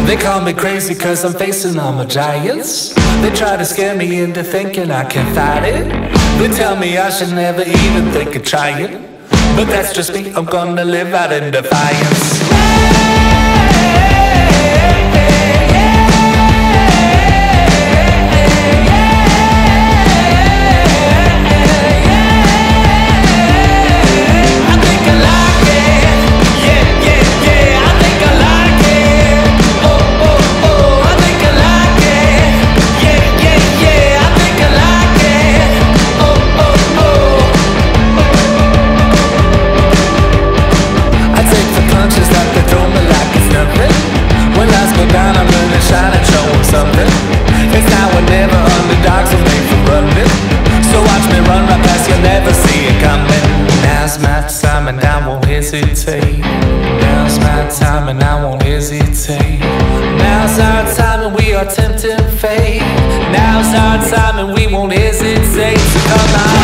They call me crazy cause I'm facing all my giants. They try to scare me into thinking I can fight it. They tell me I should never even think of trying, but that's just me, I'm gonna live out in defiance. And I won't hesitate. Now's my time and I won't hesitate. Now's our time and we are tempting fate. Now's our time and we won't hesitate. So come on.